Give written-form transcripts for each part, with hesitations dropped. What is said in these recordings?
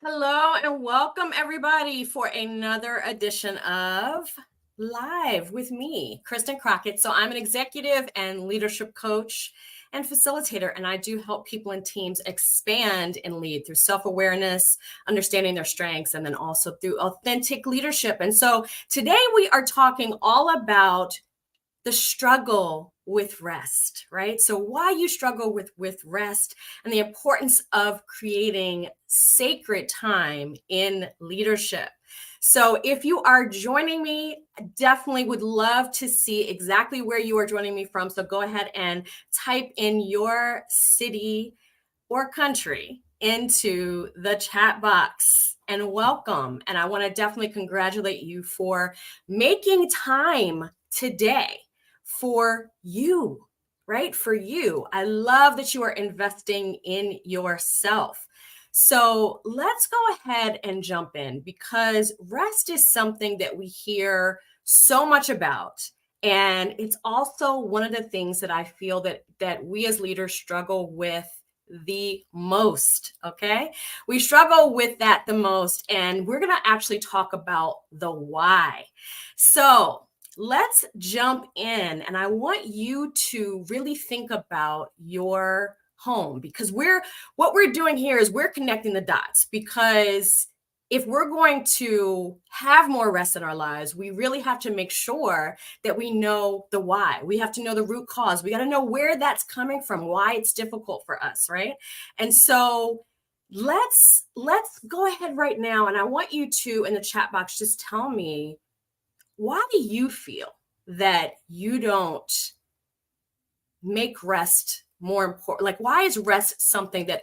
Hello and welcome everybody for another edition of Live with me, Kristen Crockett. So I'm an executive and leadership coach and facilitator, and I do help people and teams expand and lead through self-awareness, understanding their strengths, and then also through authentic leadership. And so today we are talking all about the struggle with rest, right? So why you struggle with rest and the importance of creating sacred time in leadership. So if you are joining me, I definitely would love to see exactly where you are joining me from. So go ahead and type in your city or country into the chat box and welcome. And I want to definitely congratulate you for making time today for you, right? For you. I love that you are investing in yourself. So let's go ahead and jump in because rest is something that we hear so much about. And it's also one of the things that I feel that we as leaders struggle with the most. Okay. We struggle with that the most. And we're going to actually talk about the why. So let's jump in. And I want you to really think about your home because what we're doing here is we're connecting the dots because if we're going to have more rest in our lives, we really have to make sure that we know the why. We have to know the root cause. We got to know where that's coming from, why it's difficult for us, right? And so let's go ahead right now, and I want you to in the chat box just tell me, why do you feel that you don't make rest more important? Like, why is rest something that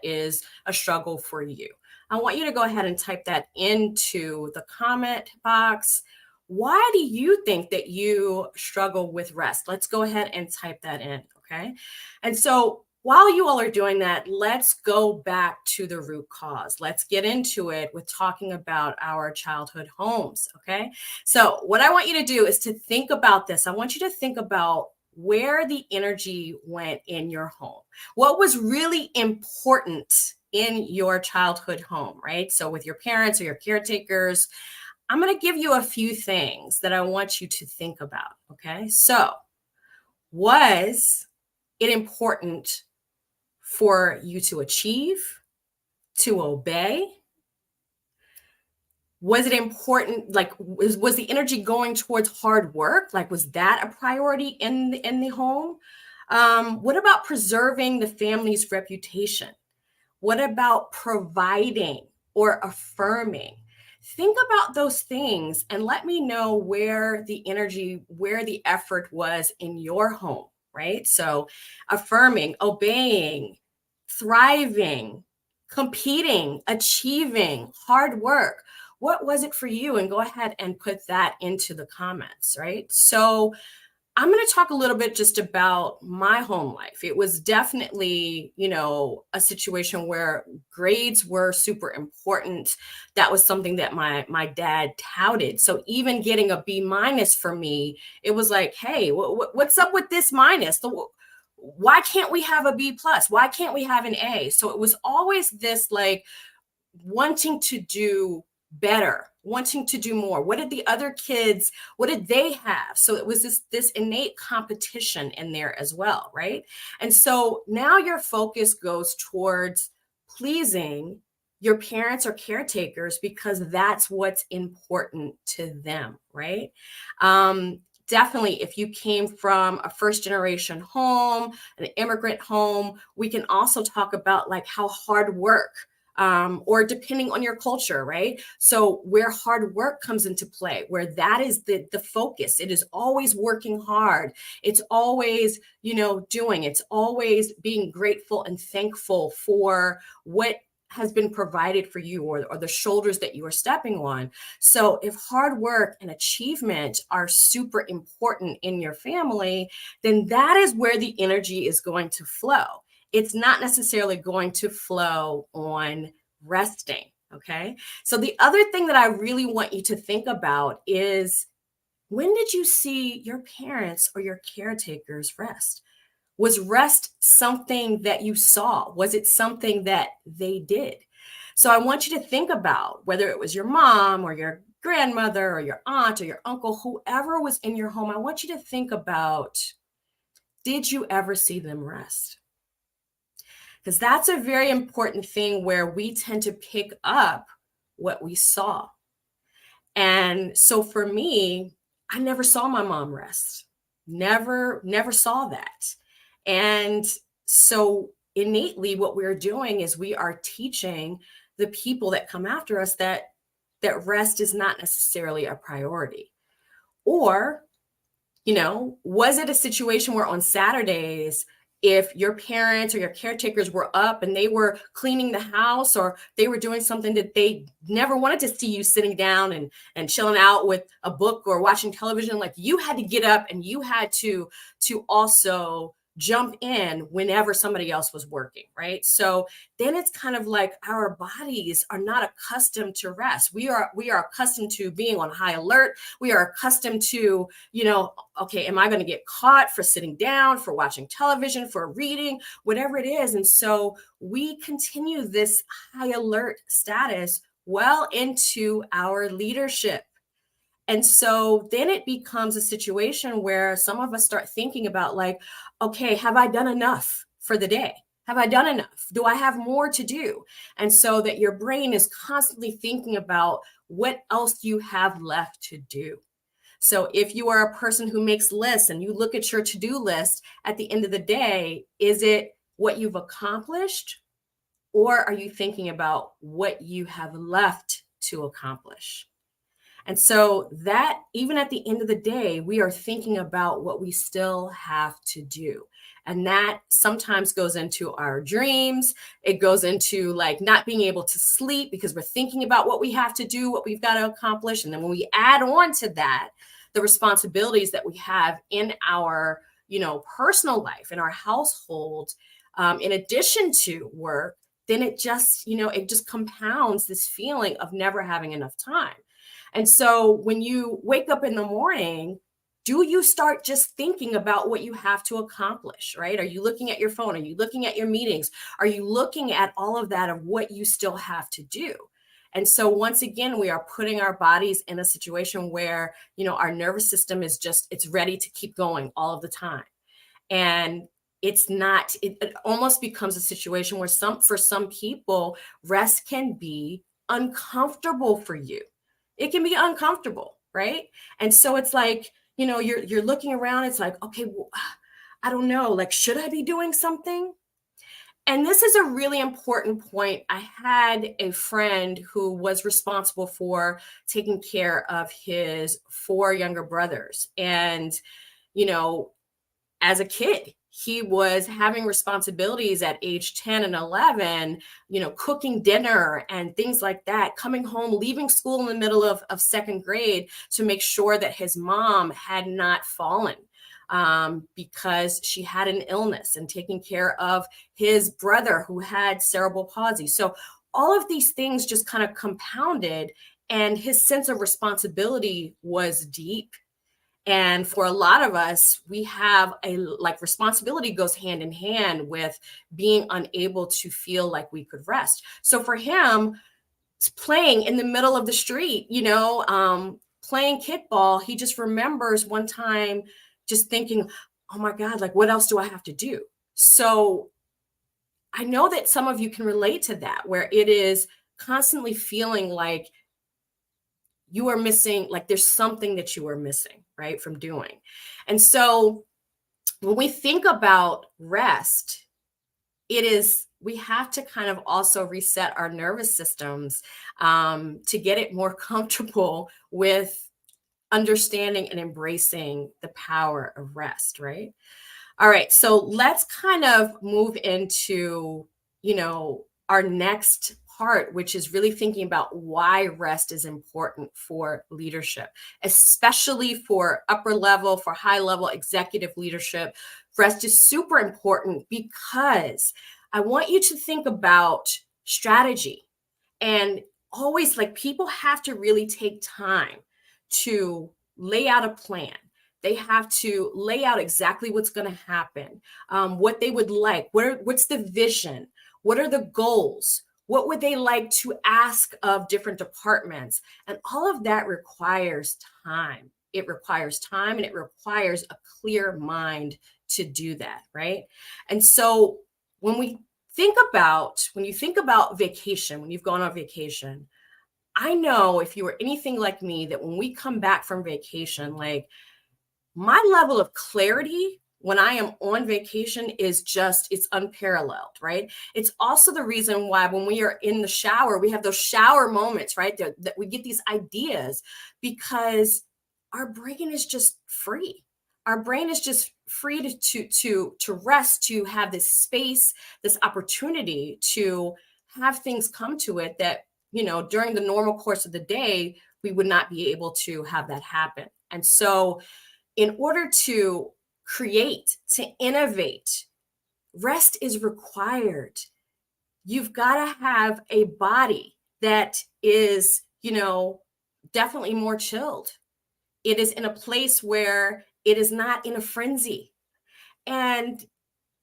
is a struggle for you? I want you to go ahead and type that into the comment box. Why do you think that you struggle with rest? Let's go ahead and type that in, okay? And so while you all are doing that, let's go back to the root cause. Let's get into it with talking about our childhood homes, okay? So what I want you to do is to think about this. I want you to think about where the energy went in your home. What was really important in your childhood home, right? So with your parents or your caretakers, I'm going to give you a few things that I want you to think about, okay? So was it important for you to achieve, to obey? Was it important, like was the energy going towards hard work? Like, was that a priority in the home? What about preserving the family's reputation? What about providing or affirming? Think about those things and let me know where the energy, where the effort was in your home, right? So affirming, obeying, thriving, competing, achieving, hard work. What was it for you? And go ahead and put that into the comments, right? So I'm going to talk a little bit just about my home life. It was definitely, a situation where grades were super important. That was something that my dad touted. So even getting a B minus for me, it was like, hey, what's up with this minus? Why can't we have a B plus? Why can't we have an A? So it was always this like wanting to do better, wanting to do more. What did the other kids, what did they have? So it was this innate competition in there as well, right? And so now your focus goes towards pleasing your parents or caretakers because that's what's important to them, right? Definitely, if you came from a first generation home, an immigrant home, we can also talk about like how hard work, or depending on your culture, right? So where hard work comes into play, where that is the focus. It is always working hard. It's always, doing. It's always being grateful and thankful for what has been provided for you or the shoulders that you are stepping on. So if hard work and achievement are super important in your family, then that is where the energy is going to flow. It's not necessarily going to flow on resting. Okay. So the other thing that I really want you to think about is, when did you see your parents or your caretakers rest? Was rest something that you saw? Was it something that they did? So I want you to think about whether it was your mom or your grandmother or your aunt or your uncle, whoever was in your home. I want you to think about, did you ever see them rest? Because that's a very important thing where we tend to pick up what we saw. And so for me, I never saw my mom rest. Never saw that. And so innately what we're doing is we are teaching the people that come after us that rest is not necessarily a priority. Or, was it a situation where on Saturdays, if your parents or your caretakers were up and they were cleaning the house or they were doing something that they never wanted to see you sitting down and chilling out with a book or watching television, like you had to get up and you had to also jump in whenever somebody else was working, right? So then it's kind of like our bodies are not accustomed to rest. We are accustomed to being on high alert. We are accustomed to, okay, am I going to get caught for sitting down, for watching television, for reading, whatever it is? And so we continue this high alert status well into our leadership. And so then it becomes a situation where some of us start thinking about like, okay, have I done enough for the day? Have I done enough? Do I have more to do? And so that your brain is constantly thinking about what else you have left to do. So if you are a person who makes lists and you look at your to-do list at the end of the day, is it what you've accomplished? Or are you thinking about what you have left to accomplish? And so that even at the end of the day, we are thinking about what we still have to do. And that sometimes goes into our dreams. It goes into like not being able to sleep because we're thinking about what we have to do, what we've got to accomplish. And then when we add on to that, the responsibilities that we have in our, personal life, in our household, in addition to work, then it just compounds this feeling of never having enough time. And so when you wake up in the morning, do you start just thinking about what you have to accomplish, right? Are you looking at your phone? Are you looking at your meetings? Are you looking at all of that of what you still have to do? And so once again, we are putting our bodies in a situation where, our nervous system is it's ready to keep going all of the time. And it almost becomes a situation where for some people, rest can be uncomfortable for you. It can be uncomfortable, right? And so it's like, you're looking around, it's like, okay, well, I don't know, like, should I be doing something? And this is a really important point. I had a friend who was responsible for taking care of his 4 younger brothers. And, as a kid, he was having responsibilities at age 10 and 11, cooking dinner and things like that, coming home, leaving school in the middle of 2nd grade to make sure that his mom had not fallen because she had an illness, and taking care of his brother who had cerebral palsy. So all of these things just kind of compounded, and his sense of responsibility was deep. And for a lot of us, we have responsibility goes hand in hand with being unable to feel like we could rest. So for him, playing in the middle of the street, playing kickball, he just remembers one time just thinking, oh my God, like what else do I have to do? So I know that some of you can relate to that, where it is constantly feeling like you are missing, like there's something that you are missing, right, from doing. And so when we think about rest, we have to kind of also reset our nervous systems to get it more comfortable with understanding and embracing the power of rest, right? All right, so let's kind of move into, our next part, which is really thinking about why rest is important for leadership, especially for upper level, for high level executive leadership. Rest is super important because I want you to think about strategy, and always, like, people have to really take time to lay out a plan. They have to lay out exactly what's going to happen, what they would like, what's the vision, what are the goals, What would they like to ask of different departments? And all of that requires time. It requires time and it requires a clear mind to do that, right? And so when you think about vacation, when you've gone on vacation, I know if you were anything like me, that when we come back from vacation, like my level of clarity when I am on vacation is just, it's unparalleled, right? It's also the reason why when we are in the shower, we have those shower moments, right? That we get these ideas because our brain is just free. Our brain is just free to rest, to have this space, this opportunity to have things come to it that, during the normal course of the day, we would not be able to have that happen. And so in order to create, to innovate, rest is required. You've got to have a body that is, definitely more chilled. It is in a place where it is not in a frenzy. And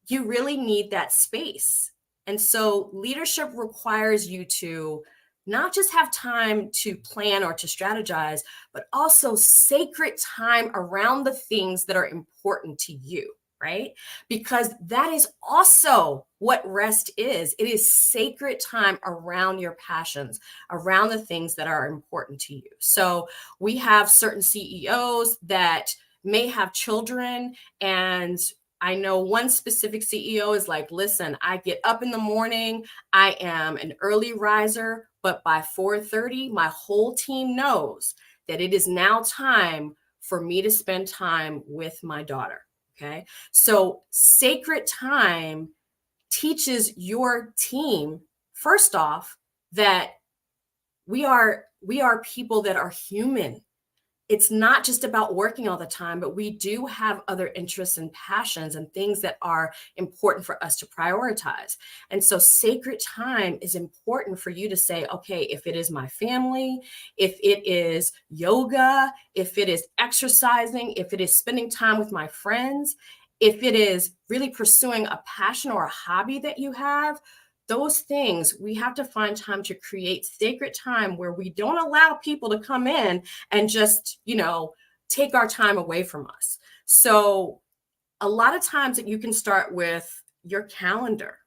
you really need that space. And so leadership requires you to not just have time to plan or to strategize, but also sacred time around the things that are important to you, right? Because that is also what rest is. It is sacred time around your passions, around the things that are important to you. So we have certain CEOs that may have children, and I know one specific CEO is like, listen, I get up in the morning, I am an early riser, but by 4:30, my whole team knows that it is now time for me to spend time with my daughter. Okay. So sacred time teaches your team, first off, that we are people that are human. It's not just about working all the time, but we do have other interests and passions and things that are important for us to prioritize. And so sacred time is important for you to say, okay, if it is my family, if it is yoga, if it is exercising, if it is spending time with my friends, if it is really pursuing a passion or a hobby that you have, those things, we have to find time to create sacred time where we don't allow people to come in and just, take our time away from us. So a lot of times that you can start with your calendar.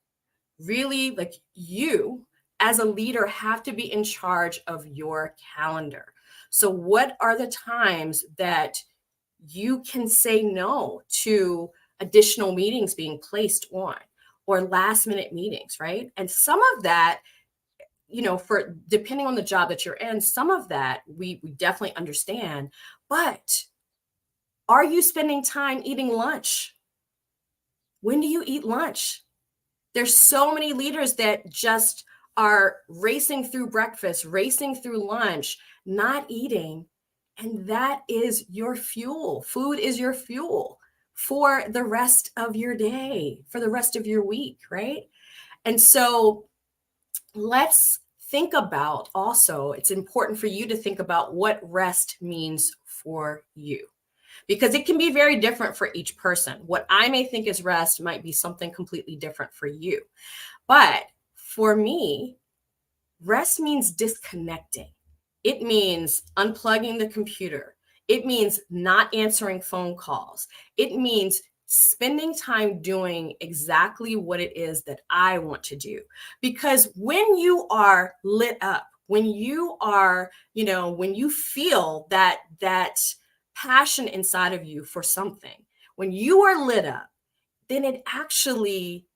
Really, like, you as a leader have to be in charge of your calendar. So what are the times that you can say no to additional meetings being placed on, or last minute meetings, right? And some of that, for depending on the job that you're in, some of that we definitely understand. But are you spending time eating lunch? When do you eat lunch? There's so many leaders that just are racing through breakfast, racing through lunch, not eating. And that is your fuel. Food is your fuel for the rest of your day, for the rest of your week, right? And so let's think about also, it's important for you to think about what rest means for you, because it can be very different for each person. What I may think is rest might be something completely different for you. But for me, rest means disconnecting. It means unplugging the computer. It means not answering phone calls. It means spending time doing exactly what it is that I want to do. Because when you are lit up, when you are, when you feel that passion inside of you for something, when you are lit up, then it actually,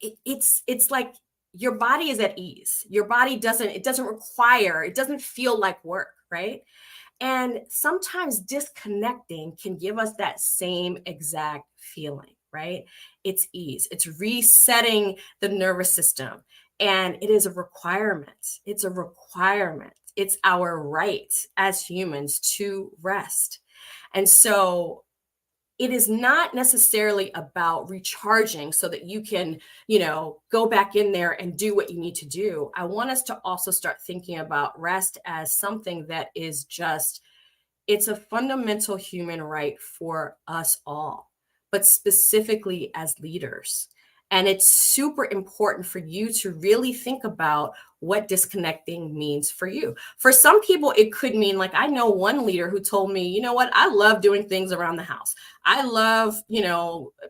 it's like your body is at ease. Your body doesn't feel like work, right? And sometimes disconnecting can give us that same exact feeling, right? It's ease. It's resetting the nervous system. And it is a requirement. It's a requirement. It's our right as humans to rest. And so it is not necessarily about recharging so that you can, go back in there and do what you need to do. I want us to also start thinking about rest as something that is just, it's a fundamental human right for us all, but specifically as leaders. And it's super important for you to really think about what disconnecting means for you. For some people, it could mean, like, I know one leader who told me, you know what, I love doing things around the house. I love,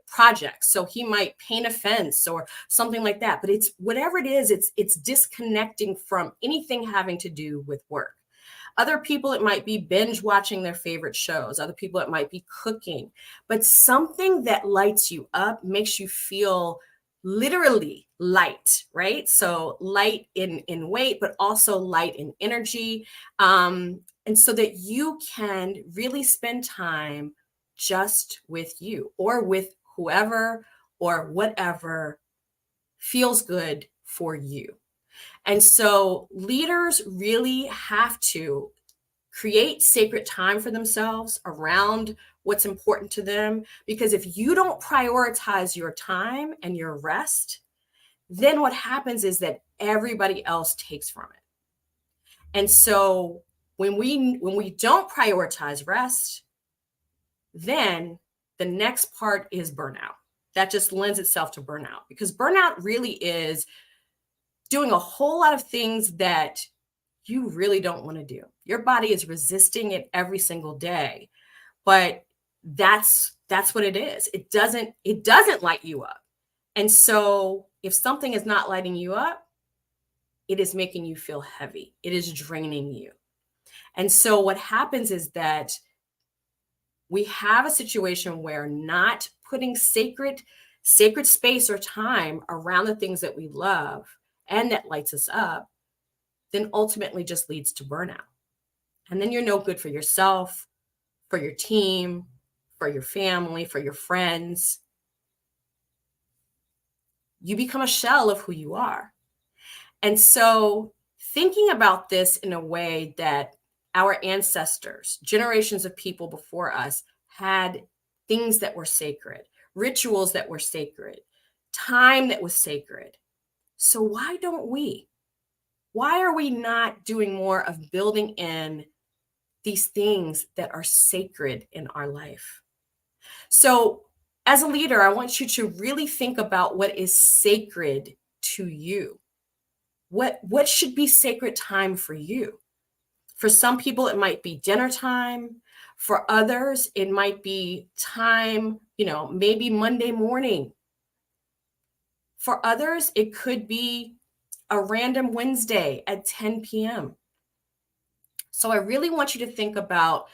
projects. So he might paint a fence or something like that. But it's whatever it is, it's disconnecting from anything having to do with work. Other people, it might be binge watching their favorite shows. Other people, it might be cooking. But something that lights you up, makes you feel literally light, right? So light in weight, but also light in energy. And so that you can really spend time just with you or with whoever or whatever feels good for you. And so leaders really have to create sacred time for themselves around what's important to them. Because if you don't prioritize your time and your rest, then what happens is that everybody else takes from it. And so when we don't prioritize rest, then the next part is burnout. That just lends itself to burnout, because burnout really is doing a whole lot of things that you really don't want to do. Your body is resisting it every single day, but that's what it is. It doesn't light you up. And so if something is not lighting you up, it is making you feel heavy. It is draining you. And so what happens is that we have a situation where not putting sacred space or time around the things that we love and that lights us up, then ultimately just leads to burnout. And then you're no good for yourself, for your team, for your family, for your friends. You become a shell of who you are. And so thinking about this in a way that our ancestors, generations of people before us, had things that were sacred, rituals that were sacred, time that was sacred. So why don't we? Why are we not doing more of building in these things that are sacred in our life? So as a leader, I want you to really think about what is sacred to you. What should be sacred time for you? For some people, it might be dinner time. For others, it might be time, maybe Monday morning. For others, it could be a random Wednesday at 10 p.m. So I really want you to think about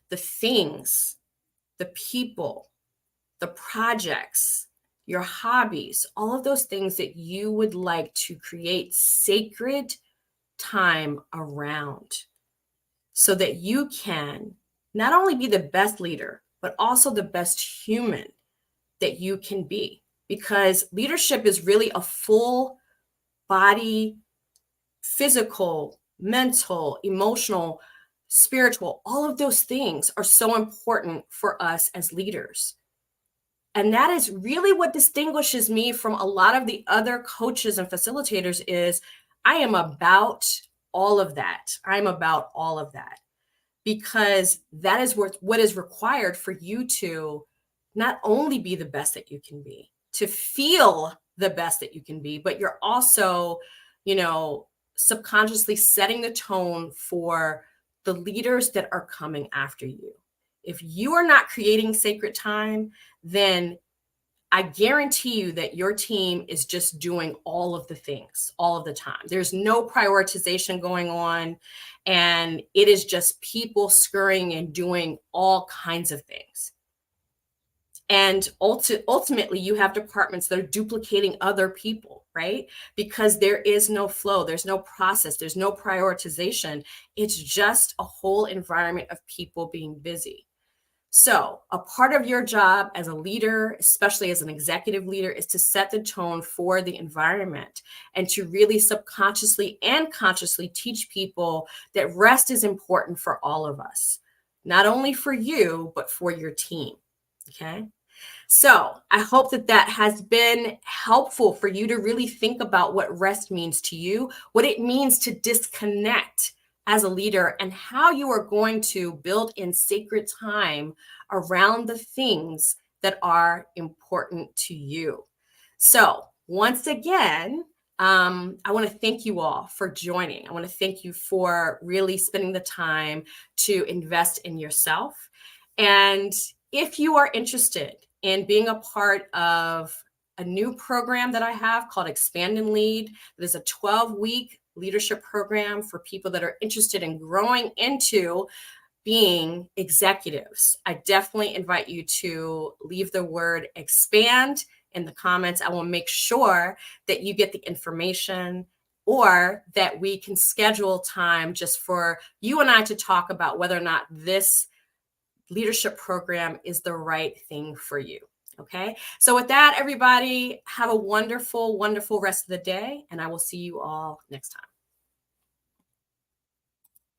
the things, the people, the projects, your hobbies, all of those things that you would like to create sacred time around, so that you can not only be the best leader, but also the best human that you can be. Because leadership is really a full body, physical, mental, emotional, spiritual, all of those things are so important for us as leaders. And that is really what distinguishes me from a lot of the other coaches and facilitators. Is I am about all of that. I'm about all of that, because that is what is required for you to not only be the best that you can be, to feel the best that you can be, but you're also, subconsciously setting the tone for the leaders that are coming after you. If you are not creating sacred time, then I guarantee you that your team is just doing all of the things all of the time. There's no prioritization going on, and it is just people scurrying and doing all kinds of things. And ultimately, you have departments that are duplicating other people, right? Because there is no flow, there's no process, there's no prioritization. It's just a whole environment of people being busy. So a part of your job as a leader, especially as an executive leader, is to set the tone for the environment and to really subconsciously and consciously teach people that rest is important for all of us, not only for you, but for your team. Okay. So I hope that has been helpful for you to really think about what rest means to you, what it means to disconnect as a leader, and how you are going to build in sacred time around the things that are important to you. So once again, I want to thank you all for joining. I want to thank you for really spending the time to invest in yourself. And if you are interested in being a part of a new program that I have called Expand and Lead, it is a 12-week leadership program for people that are interested in growing into being executives. I definitely invite you to leave the word expand in the comments. I will make sure that you get the information, or that we can schedule time just for you and I to talk about whether or not this leadership program is the right thing for you. Okay. So with that, everybody, have a wonderful, wonderful rest of the day, and I will see you all next time.